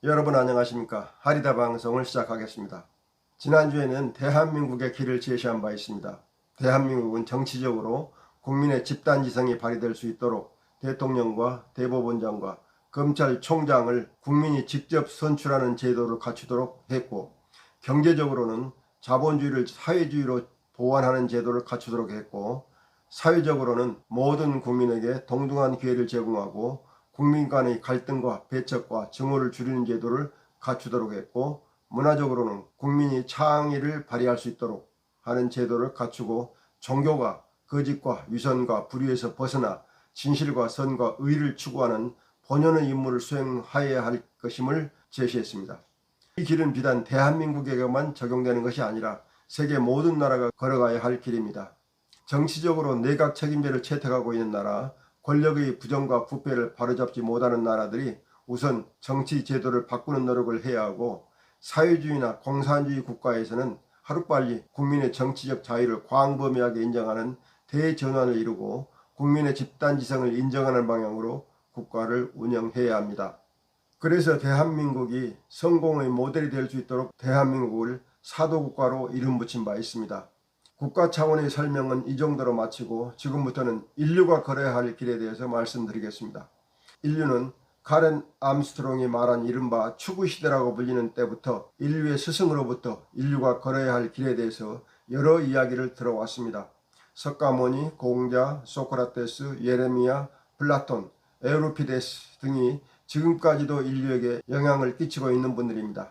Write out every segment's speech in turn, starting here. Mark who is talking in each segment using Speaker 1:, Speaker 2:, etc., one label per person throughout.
Speaker 1: 여러분 안녕하십니까? 하리다 방송을 시작하겠습니다. 지난주에는 대한민국의 길을 제시한 바 있습니다. 대한민국은 정치적으로 국민의 집단지성이 발휘될 수 있도록 대통령과 대법원장과 검찰총장을 국민이 직접 선출하는 제도를 갖추도록 했고, 경제적으로는 자본주의를 사회주의로 보완하는 제도를 갖추도록 했고, 사회적으로는 모든 국민에게 동등한 기회를 제공하고 국민 간의 갈등과 배척과 증오를 줄이는 제도를 갖추도록 했고, 문화적으로는 국민이 창의를 발휘할 수 있도록 하는 제도를 갖추고, 종교가 거짓과 위선과 불의에서 벗어나 진실과 선과 의를 추구하는 본연의 임무를 수행하여야 할 것임을 제시했습니다. 이 길은 비단 대한민국에게만 적용되는 것이 아니라 세계 모든 나라가 걸어가야 할 길입니다. 정치적으로 내각 책임제를 채택하고 있는 나라, 권력의 부정과 부패를 바로잡지 못하는 나라들이 우선 정치 제도를 바꾸는 노력을 해야 하고, 사회주의나 공산주의 국가에서는 하루빨리 국민의 정치적 자유를 광범위하게 인정하는 대전환을 이루고 국민의 집단지성을 인정하는 방향으로 국가를 운영해야 합니다. 그래서 대한민국이 성공의 모델이 될 수 있도록 대한민국을 사도국가로 이름 붙인 바 있습니다. 국가 차원의 설명은 이 정도로 마치고 지금부터는 인류가 걸어야 할 길에 대해서 말씀드리겠습니다. 인류는 카렌 암스트롱이 말한 이른바 추구시대라고 불리는 때부터 인류의 스승으로부터 인류가 걸어야 할 길에 대해서 여러 이야기를 들어왔습니다. 석가모니, 공자, 소크라테스, 예레미야, 플라톤, 에우리피데스 등이 지금까지도 인류에게 영향을 끼치고 있는 분들입니다.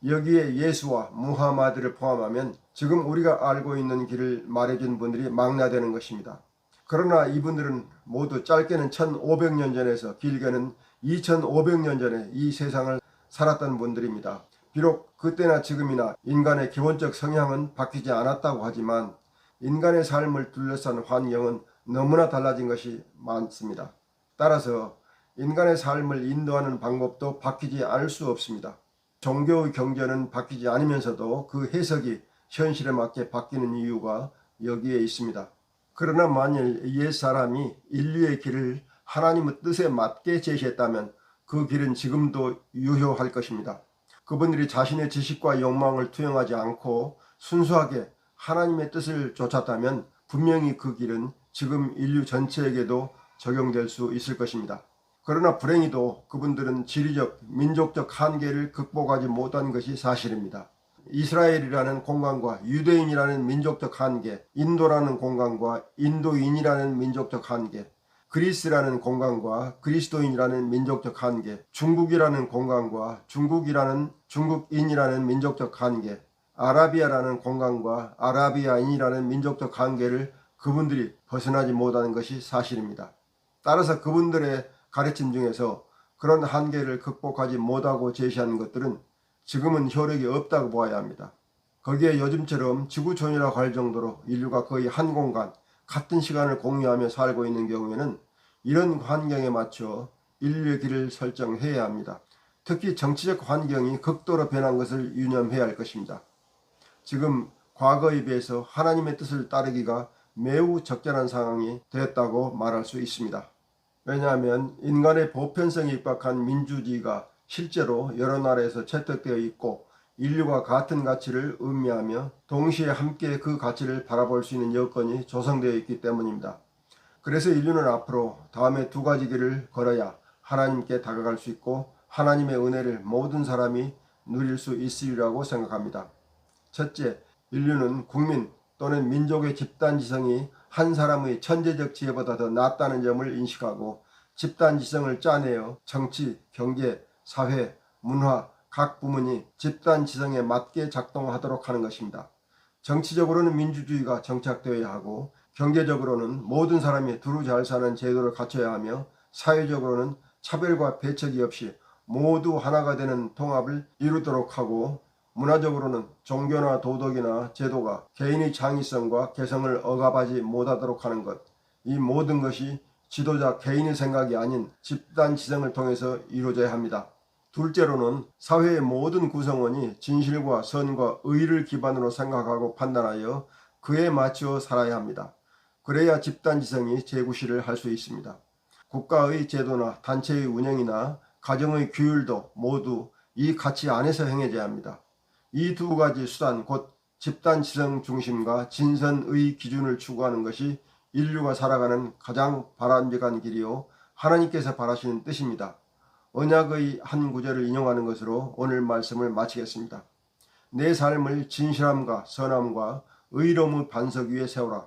Speaker 1: 여기에 예수와 무하마드를 포함하면 지금 우리가 알고 있는 길을 말해준 분들이 망라되는 것입니다. 그러나 이분들은 모두 짧게는 1500년 전에서 길게는 2500년 전에 이 세상을 살았던 분들입니다. 비록 그때나 지금이나 인간의 기본적 성향은 바뀌지 않았다고 하지만 인간의 삶을 둘러싼 환경은 너무나 달라진 것이 많습니다. 따라서 인간의 삶을 인도하는 방법도 바뀌지 않을 수 없습니다. 종교의 경전은 바뀌지 않으면서도 그 해석이 현실에 맞게 바뀌는 이유가 여기에 있습니다. 그러나 만일 옛사람이 인류의 길을 하나님의 뜻에 맞게 제시했다면 그 길은 지금도 유효할 것입니다. 그분들이 자신의 지식과 욕망을 투영하지 않고 순수하게 하나님의 뜻을 쫓았다면 분명히 그 길은 지금 인류 전체에게도 적용될 수 있을 것입니다. 그러나 불행히도 그분들은 지리적, 민족적 한계를 극복하지 못한 것이 사실입니다. 이스라엘이라는 공간과 유대인이라는 민족적 한계, 인도라는 공간과 인도인이라는 민족적 한계, 그리스라는 공간과 그리스도인이라는 민족적 한계, 중국이라는 공간과 중국인이라는 민족적 한계, 아라비아라는 공간과 아라비아인이라는 민족적 한계를 그분들이 벗어나지 못하는 것이 사실입니다. 따라서 그분들의 가르침 중에서 그런 한계를 극복하지 못하고 제시한 것들은 지금은 효력이 없다고 보아야 합니다. 거기에 요즘처럼 지구촌이라고 할 정도로 인류가 거의 한 공간, 같은 시간을 공유하며 살고 있는 경우에는 이런 환경에 맞춰 인류의 길을 설정해야 합니다. 특히 정치적 환경이 극도로 변한 것을 유념해야 할 것입니다. 지금 과거에 비해서 하나님의 뜻을 따르기가 매우 적절한 상황이 되었다고 말할 수 있습니다. 왜냐하면 인간의 보편성에 입각한 민주주의가 실제로 여러 나라에서 채택되어 있고 인류가 같은 가치를 의미하며 동시에 함께 그 가치를 바라볼 수 있는 여건이 조성되어 있기 때문입니다. 그래서 인류는 앞으로 다음에 두 가지 길을 걸어야 하나님께 다가갈 수 있고 하나님의 은혜를 모든 사람이 누릴 수 있으리라고 생각합니다. 첫째, 인류는 국민 또는 민족의 집단지성이 한 사람의 천재적 지혜보다 더 낫다는 점을 인식하고 집단지성을 짜내어 정치, 경제, 사회, 문화, 각 부문이 집단지성에 맞게 작동하도록 하는 것입니다. 정치적으로는 민주주의가 정착되어야 하고 경제적으로는 모든 사람이 두루 잘 사는 제도를 갖춰야 하며 사회적으로는 차별과 배척이 없이 모두 하나가 되는 통합을 이루도록 하고 문화적으로는 종교나 도덕이나 제도가 개인의 창의성과 개성을 억압하지 못하도록 하는 것, 이 모든 것이 지도자 개인의 생각이 아닌 집단지성을 통해서 이루어져야 합니다. 둘째로는 사회의 모든 구성원이 진실과 선과 의를 기반으로 생각하고 판단하여 그에 맞추어 살아야 합니다. 그래야 집단지성이 재구실을 할 수 있습니다. 국가의 제도나 단체의 운영이나 가정의 규율도 모두 이 가치 안에서 행해져야 합니다. 이 두 가지 수단 곧 집단지성 중심과 진선의 기준을 추구하는 것이 인류가 살아가는 가장 바람직한 길이요 하나님께서 바라시는 뜻입니다. 언약의 한 구절을 인용하는 것으로 오늘 말씀을 마치겠습니다. 내 삶을 진실함과 선함과 의로움의 반석 위에 세우라.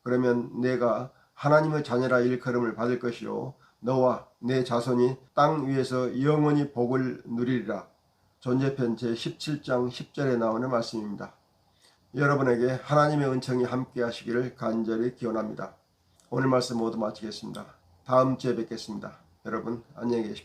Speaker 1: 그러면 내가 하나님의 자녀라 일컬음을 받을 것이요 너와 내 자손이 땅 위에서 영원히 복을 누리리라. 존재편 제17장 10절에 나오는 말씀입니다. 여러분에게 하나님의 은총이 함께 하시기를 간절히 기원합니다. 오늘 말씀 모두 마치겠습니다. 다음 주에 뵙겠습니다. 여러분 안녕히 계십시오.